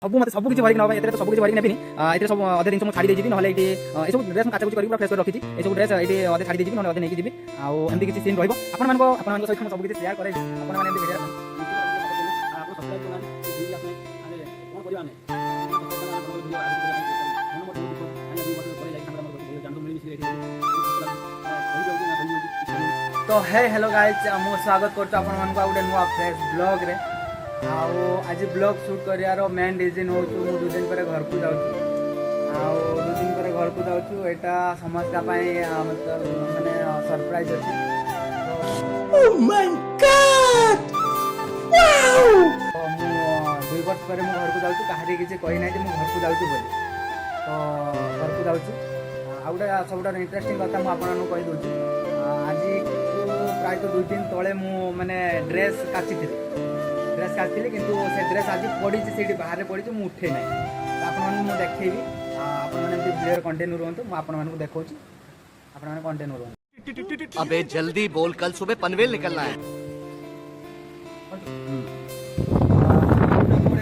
सब मत सब किसी भरिक नबा एते तो सब किसी भरिक नेबिनी एते सब अधे दिन छाड़ी देजिबी नहले एटी ए सब ड्रेस काचा कुछ करी पूरा फ्रेश कर रखिछि ए सब ड्रेस एटी अधे छाड़ी देजिबी नहले अधे नेकी जिबी आ एमती किछि सीन रहइबो आपन मानको सहित सब किछि शेयर करे आपन माने एमती वीडियो आपन सब्सक्राइब करना वीडियो आपने आले कोन करिया ने तो हे हेलो गाइस मो स्वागत करतो आपन मानको गोटे नुवा फ्रेश ब्लॉग रे आओ आज ब्लॉग शूट करियारो मेन रीजन हो मु 2 दिन पर घर को जाउछु आओ 2 दिन पर घर को जाउछु एटा समस्या पाए मतलब माने सरप्राइज अछि ओह माय गॉड वाओ तो मु 2 वर्ष पर मु घर को जाउछु काहरे किछि कहि नै जे मु घर को जाउछु बोली तो घर को जाउछु आ गोटे सबटा इंटरेस्टिंग कथा मु आपन कहि दोछु आज प्राय तो 2 दिन तळे मु माने ड्रेस काटली किंतु से ड्रेस आज पड़ी से बाहर पड़ी मुझे उठे ना आपको देखी आपने वीडियो कंटिन्यू रुहतु मुझे देखा आपने कंटिन्यू रुहतु अबे जल्दी बोल कल सुबह पनवेल निकलना है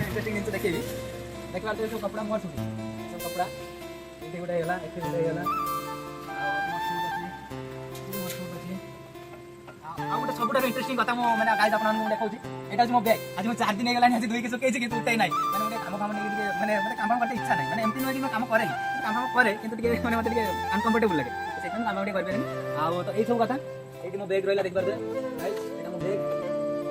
इंटरेस्टिंग जिन देखी देखा सब कपड़ा मोर सब कपड़ा ये गोटे है ये गोटे गोटे सब इंटरेस्टिंग कथा मैंने गाइस आपको देखा এটা মো ব্যাগ আজ মো 4 দিন গলানি আজ দুই কে সুকেছি কিন্তু উঠাই নাই মানে মনে কাম কাম নেকি মানে মানে কাম কাম করতে ইচ্ছা নাই মানে এমতি নয় কি কাম করে কাম কাম করে কিন্তু টিকে মানে মতে টিকে আনকমফর্টেবল লাগে সেখানে কাম কাম করবে না আর তো এই সব কথা এইটি মো ব্যাগ রইলা দেখবার গাইস এটা মো ব্যাগ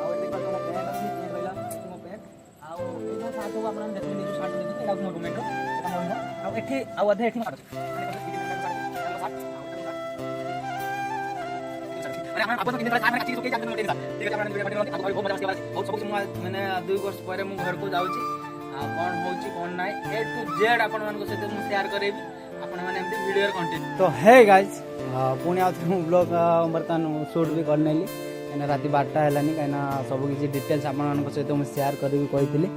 আর এই দেখবার মো প্যান্ট আছে এই রইলা মো প্যান্ট আর এই যে শার্ট আপনারা দেখলে নিজ শার্ট দেখতে এটা মো রুমমেট এটা মো আর এଠି আর অধে এଠି মারছ आप कितने सारे सामने अच्छी सुके जाते हैं ठीक है आपन वीडियो बने आप बहुत मजा आसे बहुत सब माने 2 वर्ष परे मु घर को जाउची आ कोन होची कोन नाइ ए टू जेड आपन मान को से मु शेयर करेबी आपन माने एमती वीडियो कंटेंट तो हे गाइस पुणी आउ मु ब्लॉग बर्तन शूट भी करनेली एना राती 12टा हेलानी काना सब किछि डिटेल्स आपन मान को से मु शेयर करबी कहितली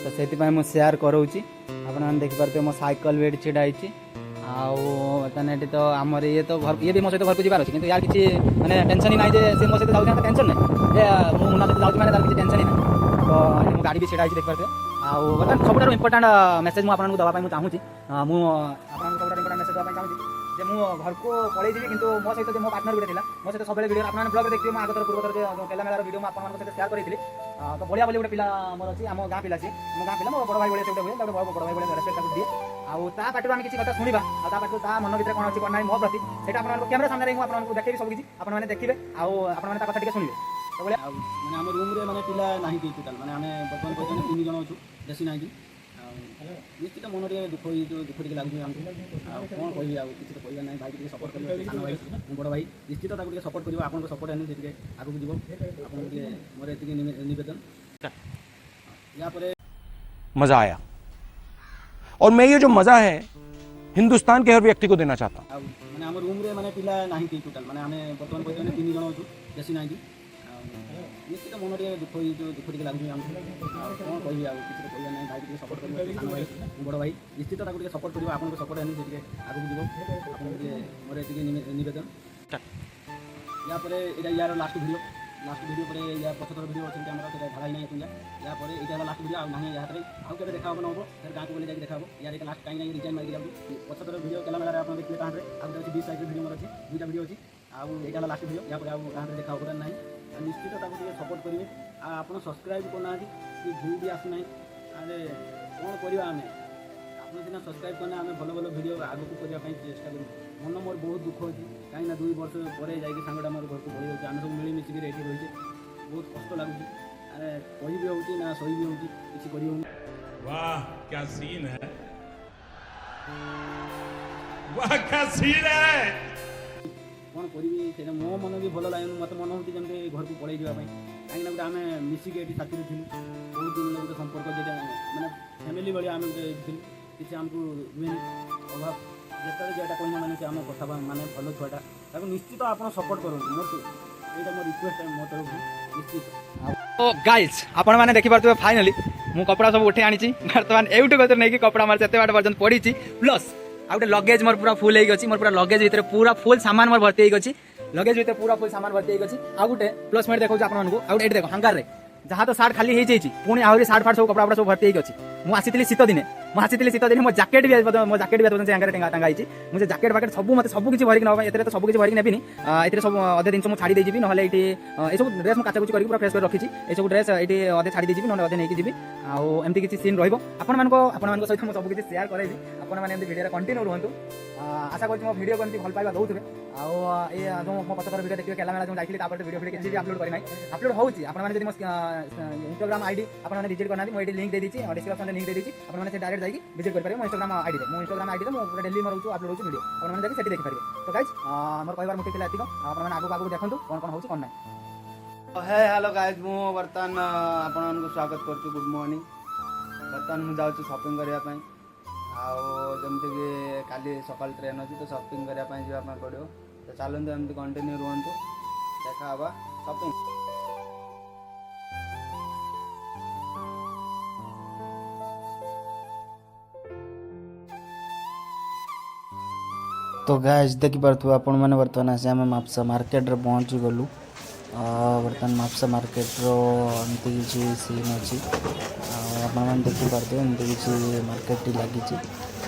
तो सेति पय मु शेयर करूची आपन मान देखि परते मो साइकिल वेट छिडाइची आने तो आमर ये तो घर ये भी मो सहित घर को जीवार अच्छे यार किसी मैंने टेंशन ही ना जे से मो सहित जाऊँ टेंशन नहीं जे मुना सहित जाऊँ मैंने किसी टेंशन ही ना तो मो गाड़ी भी सीटा देख पारे बर्तमान सब इंपोर्टाट मेसेज मुझे देवाई चाहूँगी मुझे इंपोर्टाट मेसेज देवाई चाहूँगी जे मु घर को पलि जी किंतु मो सहित मो पार्टनर गुटे था मो सहित सब वीडियो आप ब्लॉग देखिए आग तर पूर्व जो केला मेलार वीडियो आप सहित शेयर करी तो बढ़िया बोली गोटे पिला मोर अच्छी आम गाँ पिला सी मो गाँ पिला मो बड़ भाई भाई से हुए बड़ भाई भाई रेस्पेक्ट दिए आ पार्टी आम किसी कथा शुणा आ मन भर कौन अच्छी कौन ना मो प्रति से कैमेरा सामने मुझे देखी सब किसी आपने देखिए आपने कथा टी शुणे तो भाई मैंने आम रूम रे माने पिला नाही कि टोटल माने आमे बर्तमान पर्यंत 3 जण अछु बेसी नाही निश्चित मन रे दुख टिके लागु हमको कौन कहि आ किछि तो कहिबा नाही भाई टिके सपोर्ट करियो सानो भाई बड़ भाई निश्चित ताको टिके सपोर्ट करियो आपन को सपोर्ट आनी टिके आगु जीवो आपन टिके मोर एतिके निवेदन या पर मजा आया और मैं ये जो मजा है हिंदुस्तान के हर व्यक्ति को देना चाहता हूं माने आम रूम रे माने पिला नाही कि टोटल माने आमे बर्तमान पर्यंत 3 जण अछु बेसी नाही निश्चित मन रे दुख टिके लागु हमको कौन कहि आ किछि तो कहिबा नाही भाई टिके सपोर्ट करियो सानो भाई बड़ भाई निश्चित ताको टिके सपोर्ट करियो आपन को सपोर्ट आनी टिके आगु जीवो आपन टिके मोर एतिके निवेदन या पर एटा यार लास्ट वीडियो पर या 75 वीडियो अछि हमरा तो भाई नाही तुया या पर एटा लास्ट वीडियो आ नाही या तरे आउ केबे देखा हो नबो फिर गां को बोले जाके देखा हो यार एटा लास्ट काई नाही रिजाइन मार दिया 75 वीडियो केला मेला आपन देखले कांरे आउ अछि 20 साइड वीडियो मोर अछि दुटा वीडियो अछि आउ एटा लास्ट वीडियो या पर आउ गां रे देखा हो नाही निश्चित ताको टिके सपोर्ट करिवे आ आपन सब्सक्राइब करना कि व्यू भी आसु नाही अरे कोन करिवा हमें आपन सिना सब्सक्राइब करना हमें भलो भलो वीडियो आगु को करिया पई चेष्टा करू मन मोर बहुत दुख होची काई ना 2 वर्ष परे जाई सांगडा मोर घर को भई होची आमे सब मिली मिसी रेठी रहिছে बहुत कष्ट लागुची अरे कहि भी होची ना सही भी होची किछि करियो वाह क्या सीन है वाह क्या सीन है कौन करी से मो मन भी भल लगे मत मन होती जमी घर को पड़े जावाई कहीं ना आम मिसिक ये साथी थी बहुत दिन गोटे संपर्क जो मैंने फैमिली भाई आम किसी आमको रुए अभाव जिते जेटा कह मैंने से आम कथा माने भल छुआटा निश्चित आप सपोर्ट करूँ मोर यहाँ मोर रिक्वेस्ट है मो तरफ निश्चित तो गाइस आपण मैंने देखिपे फाइनाली मु कपड़ा सब उठे आनी बर्तमान एवटू गत नहीं कपड़ा मार से बाट पर्यटन पड़ी प्लस आ गए लगेज मोर पूरा फुल हो मोर पूरा लगेज भितर पूरा फुल सामान मोर भर्ती हो लगेज भितर पूरा फुल सामान भर्ती हो आ गए प्लस मैं देखा आपको आ गए देख हांगार जहाँ तो सार्ट खाली हो पुणी आहरी सार्ट फार्ट सब कपड़ा सब भर्ती होगी अच्छी मुझे शीत दिने शीत दिने मो जैकेट भी से टांगाई मुझे जैकेट बाकेट सब मत सब किसी भरिक ना तो सब किसी भरिक नेबिनी ये सब अधे जिन छाड़ी देजी ना ये सब ड्रेस मुझे काचाकुची करके पूरा फ्रेश कर रखी ये सब ड्रेस ये अधे छाड़ी देजी ना अधे नहीं जी आमती किसी सीन रही सहित मुझे सब किसी सेयार करें आपने भिडियो कंटिन्यू रुहतु आशा करूँ मो भिडियो को एमती भल पाइबा दौथे जो मो पचर भिडियो देखिए कैलामेला जो जाइए भिडियो किसी भी अपलोड करना अपलोड होती आपने मो इंस्टाग्राम आईडी आपने विजिट करना मुझे लिंक दे दीजिए डिस्क्रिप्शन में लिंक दे दीजिए आपने डायरेक्ट जाइए विजिट करेंगे मो इंस्टाग्राम आईडी मो इंस्टाग्राम आईडी मुझे डेली मोर अपलोड होती वीडियो आपने जाकि देखी पारे तो गाइज मोर कहबार मुख्य था एतिक आपने आगू आगू देखूँ कौन कौन होती कौन ना हे हेलो गाइज मु बर्तमान आपको स्वागत कर गुड मॉर्निंग बर्तमान मुझे जाऊँ शॉपिंग करने जमती कि काली सकाल ट्रेन अच्छी तो शॉपिंग करने जावाई पड़ो तो चलते एमती कंटिन्यू रुहतु देखा शॉपिंग तो गाइस देखी पार्थ्व आपण मैंने बर्तमान आसे आम मापसा मार्केट रे पहुँची गलु बर्तमान मापसा मार्केट रो एमती किसी सीन अच्छी आपने देखी पार्थ्व एमती किसी मार्केट लगी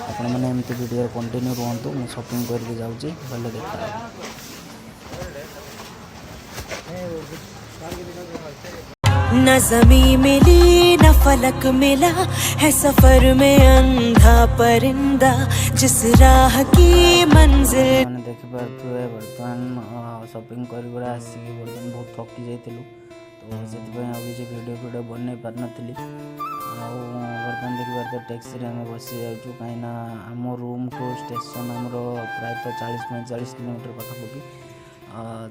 आपण मैंने एमती वीडियो कंटिन्यू रुहतु मु शॉपिंग करके जाऊँगी भले देखा न ज़मीं मिली न फलक मिला है सफर में अंधा परिंदा जिस राह की मंजिल मैंने देखी पार्थ्व बर्तमान शॉपिंग कर आसिक बर्तमान बहुत थकी जाइलु तो से किसी वीडियो बन पार नी बर्तमान देखी पार्थ टैक्सी आम बसी जाऊँ कहीं आम रूम टू स्टेशन आमर प्रायतः 40-45 किलोमीटर पाखापाखि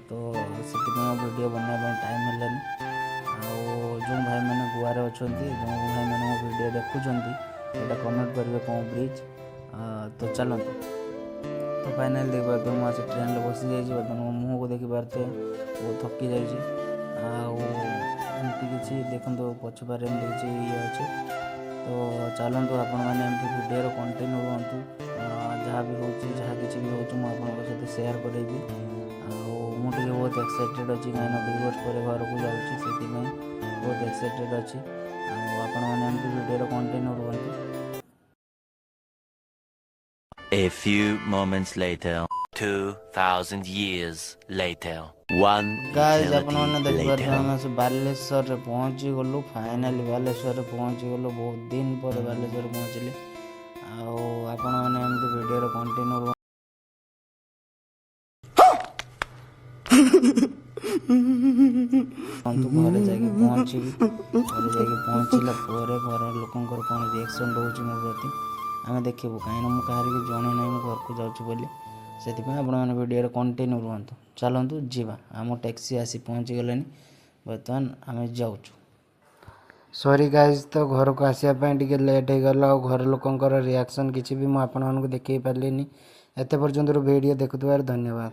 तो से वीडियो बनवाई टाइम है जो भाई मैंने गुआर अच्छा जो भाई मैंने मो वीडियो देखुं कमेंट करेंगे कौन ब्रिज तो चलते तो फाइनाल देख पार्थ मुझे ट्रेन में बसी जाइए बर्तमान मो मुँह को देखी पार्थे बहुत थकी जामती किसी देखो पछपारे किसी ये अच्छे तो चलतु आपण मैंने वीडियो कंटिन्यू रुहतु जहाँ भी हो जहाँ किसी भी हो सहित सेयार करेबी मुझे बहुत एक्साइटेड अच्छी कहीं 2 वर्ष पर घर को जाऊँगी से बहुत एक्साइटेड अच्छी आपण मैंने वीडियो कंटिन्यू रुहतु A few moments later, 2,000 years later, 1 guys आपण मैंने eternity देख later. पार्थ से बालेश्वर रे पहुँची गलु फाइनाली बालेश्वर रे पहुँची गलु बहुत दिन पर बालेश्वर पहुँचली आपण मैंने एमती वीडियो कंटिन्यू घरे जाके पहुँची घरे जाके पहुँचला घर लोक कौन रिएक्शन रोच मो प्रति आम देखू कहीं मुझे जड़े ना मुझे घर को जाऊँ बोली से आपने वीडियो कंटिन्यू रुहतु चलतु जीवा आम टैक्सी आसी पहुँची गले बर्तमान आम जाऊँ सॉरी गाइज तो घर को आसापी लेट हो गला घर लोकंर रिएक्शन किसी भी मुझे देखी पार्ली एत पर्यंत वीडियो देखुवार धन्यवाद।